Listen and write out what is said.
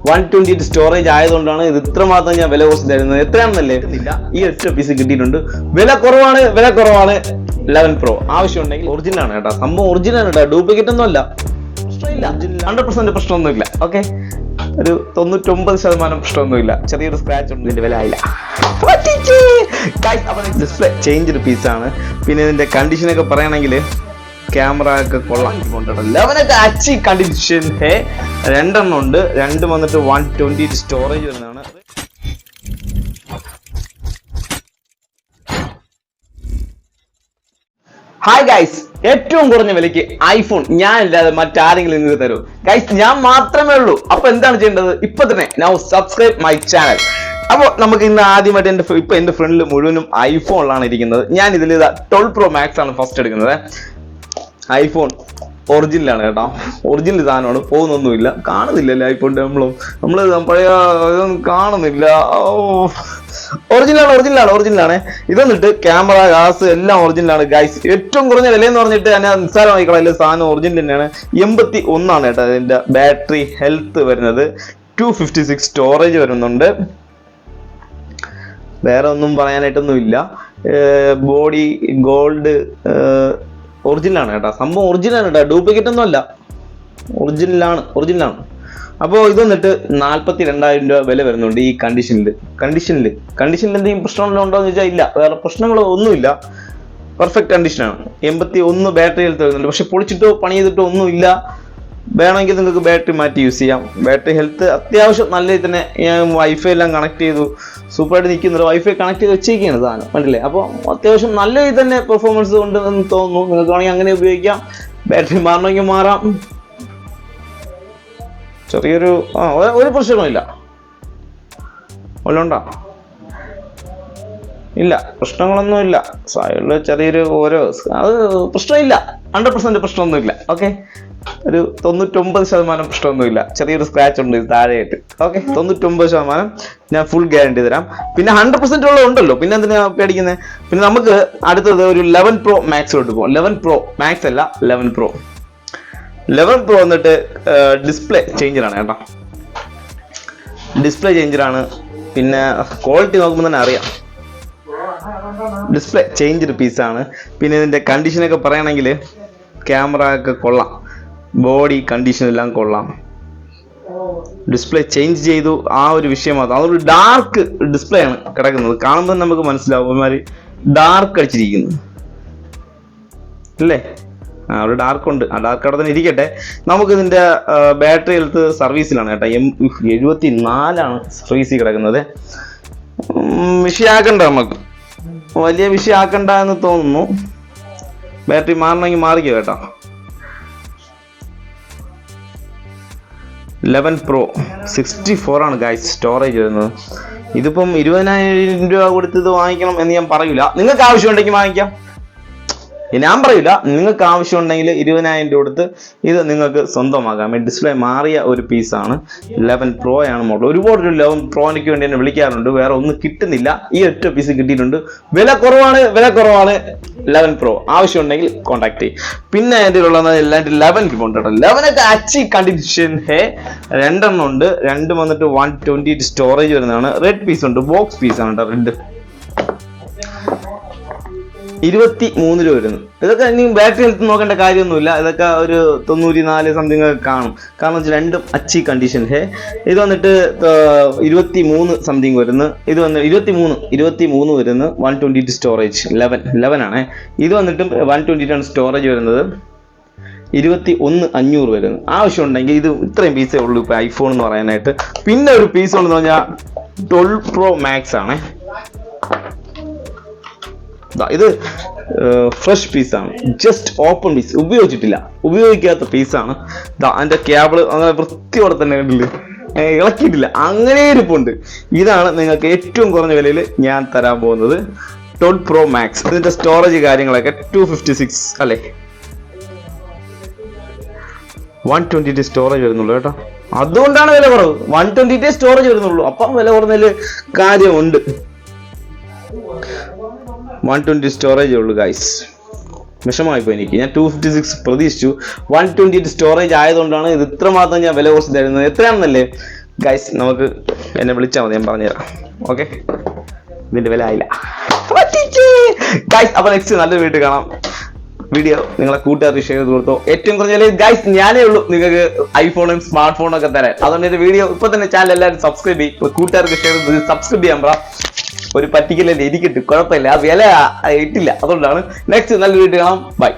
128 storage ആയതുകൊണ്ടാണ് ഇത് ഇത്രമാത്രം ഞാൻ വില കുറച്ച് തരുന്നത്. എത്രയാണെന്നല്ലേ ഈ ഒറ്റ പീസ് കിട്ടിയിട്ടുണ്ട്. വില കുറവാണ് 11 Pro. ആവശ്യമുണ്ടെങ്കിൽ ഒറിജിനൽ ആണ് കേട്ടോ, സംഭവം ഒറിജിനൽ കേട്ടോ, ഡ്യൂപ്ലിക്കേറ്റ് ഒന്നും അല്ല. 100% പ്രശ്നമൊന്നുമില്ല. ഓക്കെ, ഒരു 99% പ്രശ്നമൊന്നുമില്ല. ചെറിയൊരു സ്ക്രാച്ച് ഉണ്ട്, ഇതിന്റെ വില ആയില്ല. ഡിസ്പ്ലേ ചേഞ്ച് പീസാണ്. പിന്നെ ഇതിന്റെ കണ്ടീഷനൊക്കെ പറയുകയാണെങ്കിൽ ക്യാമറ ഒക്കെ കൊള്ളാം. 11 അച്ചി കണ്ടീഷൻ. രണ്ടെണ്ണം ഉണ്ട്. രണ്ട് വന്നിട്ട് 128 സ്റ്റോറേജ് വരുന്നതാണ്. ഹായ് ഗൈസ്, ഏറ്റവും കുറഞ്ഞ വിലയ്ക്ക് ഐഫോൺ ഞാൻ ഇല്ലാതെ മറ്റാരെങ്കിലും നിങ്ങൾക്ക് തരൂ ഗൈസ്? ഞാൻ മാത്രമേ ഉള്ളൂ. അപ്പൊ എന്താണ് ചെയ്യേണ്ടത്? ഇപ്പൊ തന്നെ നൗ സബ്സ്ക്രൈബ് മൈ ചാനൽ. അപ്പോൾ നമുക്ക് ഇന്ന് ആദ്യമായിട്ട് ഇപ്പൊ എന്റെ ഫ്രണ്ടിൽ മുഴുവനും ഐഫോണിലാണ് ഇരിക്കുന്നത്. ഞാൻ ഇതിൽ 12 Pro Max ആണ് ഫസ്റ്റ് എടുക്കുന്നത്. ഐഫോൺ ഒറിജിനലാണ് കേട്ടോ, ഒറിജിനൽ സാധനമാണ്. പോകുന്നൊന്നുമില്ല, കാണുന്നില്ലല്ലേ ഐഫോണിന്റെ നമ്മള് പഴയ ഇതൊന്നും കാണുന്നില്ല. ഒറിജിനലാണ്. ഇതൊന്നിട്ട് ക്യാമറ, ഗ്ലാസ് എല്ലാം ഒറിജിനലാണ് ഗൈസ്. ഏറ്റവും കുറഞ്ഞ വിലയെന്ന് പറഞ്ഞിട്ട് തന്നെ നിസ്സാരമായി കളയില്ല, സാധനം ഒറിജിനൽ തന്നെയാണ്. 81 കേട്ടോ ഇതിന്റെ ബാറ്ററി ഹെൽത്ത് വരുന്നത്. 256 സ്റ്റോറേജ് വരുന്നുണ്ട്. വേറെ ഒന്നും പറയാനായിട്ടൊന്നും ഇല്ല. ബോഡി ഗോൾഡ് ഒറിജിനലാണ് കേട്ടോ, സംഭവം ഒറിജിനൽ കേട്ടോ, ഡ്യൂപ്ലിക്കേറ്റ് ഒന്നും അല്ല. ഒറിജിനലാണ്. അപ്പോൾ ഇത് വന്നിട്ട് 42,000 രൂപ വില വരുന്നുണ്ട് ഈ കണ്ടീഷനിൽ എന്തെങ്കിലും പ്രശ്നങ്ങളുണ്ടോ എന്ന് ചോദിച്ചാൽ ഇല്ല, വേറെ പ്രശ്നങ്ങളോ ഒന്നുമില്ല. പെർഫെക്റ്റ് കണ്ടീഷനാണ്. 81 ബാറ്ററി ഹെൽത്ത് വരുന്നുണ്ട്. പക്ഷെ പൊളിച്ചിട്ടോ പണി ചെയ്തിട്ടോ ഒന്നുമില്ല. വേണമെങ്കിൽ നിങ്ങൾക്ക് ബാറ്ററി മാറ്റി യൂസ് ചെയ്യാം. ബാറ്ററി ഹെൽത്ത് അത്യാവശ്യം നല്ല രീതിയിൽ തന്നെ. ഞാൻ വൈഫൈ എല്ലാം കണക്ട് ചെയ്തു, സൂപ്പറായിട്ട് നിൽക്കുന്നുണ്ട്. വൈഫൈ കണക്ട് ചെയ്ത് വെച്ചിരിക്കുകയാണ് സാധനം, മനസ്സിലെ. അപ്പോൾ അത്യാവശ്യം നല്ല രീതിയിൽ തന്നെ പെർഫോമൻസ് കൊണ്ട് എന്ന് തോന്നുന്നു. നിങ്ങൾക്ക് വേണമെങ്കിൽ അങ്ങനെ ഉപയോഗിക്കാം. ബാറ്ററി മാറണമെങ്കിൽ മാറാം. ചെറിയൊരു ഒരു പ്രശ്നമില്ല. വല്ലതുണ്ടോ? ഇല്ല, പ്രശ്നങ്ങളൊന്നുമില്ല. സായുള്ള ചെറിയൊരു അത് പ്രശ്നമില്ല. 100% പ്രശ്നമൊന്നുമില്ല. ഓക്കെ, ഒരു 99% പ്രശ്നമൊന്നുമില്ല. ചെറിയൊരു സ്ക്രാച്ച് ഉണ്ട് താഴെയായിട്ട്. ഓക്കെ, 99% ഞാൻ ഫുൾ ഗ്യാരണ്ടി തരാം. പിന്നെ 100% ഉണ്ടല്ലോ, പിന്നെ എന്തിനാ പേടിക്കുന്നത്? പിന്നെ നമുക്ക് അടുത്തത് ഒരു 11 Pro Max പോകും. 11 Pro Max അല്ല, 11 Pro. 11 Pro വന്നിട്ട് ഡിസ്പ്ലേ ചേഞ്ചറാണ് കേട്ടോ, ഡിസ്പ്ലേ ചേഞ്ചറാണ്. പിന്നെ ക്വാളിറ്റി നോക്കുമ്പോൾ തന്നെ അറിയാം, ഡിസ്പ്ലേ ചേഞ്ച് പീസാണ്. പിന്നെ ഇതിന്റെ കണ്ടീഷനൊക്കെ പറയുകയാണെങ്കിൽ ക്യാമറ ഒക്കെ കൊള്ളാം, ബോഡി കണ്ടീഷൻ എല്ലാം കൊള്ളാം. ഡിസ്പ്ലേ ചേഞ്ച് ചെയ്തു, ആ ഒരു വിഷയം മാത്രം. അതൊരു ഡാർക്ക് ഡിസ്പ്ലേ ആണ് കിടക്കുന്നത്. കാണുമ്പോൾ നമുക്ക് മനസ്സിലാവും ഒരുമാതിരി ഡാർക്ക് അടിച്ചിരിക്കുന്നു അല്ലേ. ഒരു ഡാർക്ക് ഉണ്ട്. ആ ഡാർക്ക് അവിടെ തന്നെ ഇരിക്കട്ടെ. നമുക്ക് ഇതിന്റെ ബാറ്ററി ഹെൽത്ത് സർവീസിലാണ് കേട്ടോ. 74 സർവീസിൽ കിടക്കുന്നത്. വിഷയമാക്കണ്ട, നമുക്ക് വലിയ വിഷയമാക്കണ്ട എന്ന് തോന്നുന്നു. ബാറ്ററി മാറണമെങ്കിൽ മാറിക്കോ കേട്ടോ. 11 Pro 64 ആണ് ഗൈസ് സ്റ്റോറേജ് വരുന്നത്. ഇതിപ്പം 20,000 രൂപ കൊടുത്തത് വാങ്ങിക്കണം എന്ന് ഞാൻ പറയൂല. നിങ്ങൾക്ക് ആവശ്യമുണ്ടെങ്കിൽ വാങ്ങിക്കാം, ഞാൻ പറയില്ല. നിങ്ങൾക്ക് ആവശ്യമുണ്ടെങ്കിൽ 20,000 രൂപ കൊടുത്ത് ഇത് നിങ്ങൾക്ക് സ്വന്തമാക്കാം. ഡിസ്പ്ലേ മാറിയ ഒരു പീസാണ്. 11 Pro ആണ് മോഡൽ. ഒരുപാട് 11 Proയ്ക്ക് വേണ്ടി എന്നെ വിളിക്കാറുണ്ട്, വേറെ ഒന്നും കിട്ടുന്നില്ല. ഈ ഒറ്റ പീസ് കിട്ടിയിട്ടുണ്ട്. വില കുറവാണ് 11 Pro. ആവശ്യമുണ്ടെങ്കിൽ കോൺടാക്ട് ചെയ്യും. പിന്നെ എൻ്റെ ഉള്ളത് 11 കൊണ്ടോ. 11 അച്ചി കണ്ടീഷൻ. രണ്ടെണ്ണം ഉണ്ട്. രണ്ട് വന്നിട്ട് 128 സ്റ്റോറേജ് വരുന്നതാണ്. റെഡ് പീസ് ഉണ്ട്, ബോക്സ് പീസാണ് കേട്ടോ. റെഡ് 23 രൂപ വരുന്നു. ഇതൊക്കെ ഇനി ബാറ്ററി ഹെൽത്ത് നോക്കേണ്ട കാര്യമൊന്നുമില്ല. ഇതൊക്കെ ഒരു 94 സംതിങ് ഒക്കെ കാണും. കാരണം വെച്ചാൽ രണ്ടും അച്ചി കണ്ടീഷൻ. ഇത് വന്നിട്ട് 23 സംതിങ് വരുന്നു. ഇത് വന്ന് 23 വരുന്നു. 128 സ്റ്റോറേജ്. 11 ആണ്. ഇത് വന്നിട്ടും 128 സ്റ്റോറേജ് വരുന്നത്. 21,500 വരുന്നു. ആവശ്യമുണ്ടെങ്കിൽ ഇത് ഇത്രയും പീസേ ഉള്ളൂ ഇപ്പൊ ഐഫോൺ എന്ന് പറയാനായിട്ട്. പിന്നെ ഒരു പീസ് ഉണ്ടെന്ന് പറഞ്ഞാൽ 12 Pro Max ആണ്. ഇത് ഫ്രഷ് പീസാണ്, ജസ്റ്റ് ഓപ്പൺ പീസ്, ഉപയോഗിക്കാത്ത പീസാണ്. അതിന്റെ കേബിള് അങ്ങനെ വൃത്തിയോടെ തന്നെ കണ്ടില്ല, ഇളക്കിയിട്ടില്ല, അങ്ങനെ ഇരിപ്പുണ്ട്. ഇതാണ് നിങ്ങൾക്ക് ഏറ്റവും കുറഞ്ഞ വിലയിൽ ഞാൻ തരാൻ പോകുന്നത് 12 Pro Max. ഇതിന്റെ സ്റ്റോറേജ് കാര്യങ്ങളൊക്കെ 256 അല്ലേ, 128 സ്റ്റോറേജ് വരുന്നുള്ളൂ കേട്ടോ. അതുകൊണ്ടാണ് വില കുറവ്. 128 സ്റ്റോറേജ് വരുന്നുള്ളൂ. അപ്പം വില കുറഞ്ഞതിൽ കാര്യമുണ്ട്. 120 സ്റ്റോറേജ് ഉള്ളൂ ഗൈസ്. വിഷമമായിപ്പോയി എനിക്ക്. ഞാൻ 256 പ്രതീക്ഷിച്ചു. 128 സ്റ്റോറേജ് ആയതുകൊണ്ടാണ് ഇത് ഇത്രമാത്രം ഞാൻ വില കുറച്ച് തരുന്നത്. എത്രയാണെന്നല്ലേ ഗൈസ്, നമുക്ക് എന്നെ വിളിച്ചാൽ മതി, ഞാൻ പറഞ്ഞുതരാം. ഓക്കെ, ഇതിന്റെ വില ആയില്ല ഗൈസ്. അപ്പൊ നെക്സ്റ്റ് നല്ലൊരു വീട്ടിൽ കാണാം. വീഡിയോ നിങ്ങളെ കൂട്ടുകാർക്ക് ഷെയർ ചെയ്ത് കൊടുത്തോ. ഏറ്റവും കുറഞ്ഞ ഗൈസ് ഞാനേ ഉള്ളൂ നിങ്ങൾക്ക് ഐഫോണും സ്മാർട്ട് ഫോണും ഒക്കെ തരാൻ. അതുകൊണ്ട് എന്റെ വീഡിയോ ഇപ്പൊ തന്നെ ചാനൽ എല്ലാവരും സബ്സ്ക്രൈബ് ചെയ്യും. കൂട്ടുകാർക്ക് ഷെയർ ചെയ്ത് സബ്സ്ക്രൈബ് ചെയ്യാൻ പറ. ഒരു പറ്റിക്കലല്ലേ ഇരിക്കട്ടെ, കുഴപ്പമില്ല, ആ വില ഇട്ടില്ല, അതുകൊണ്ടാണ്. നെക്സ്റ്റ് നല്ല വീഡിയോ കാണാം. ബൈ.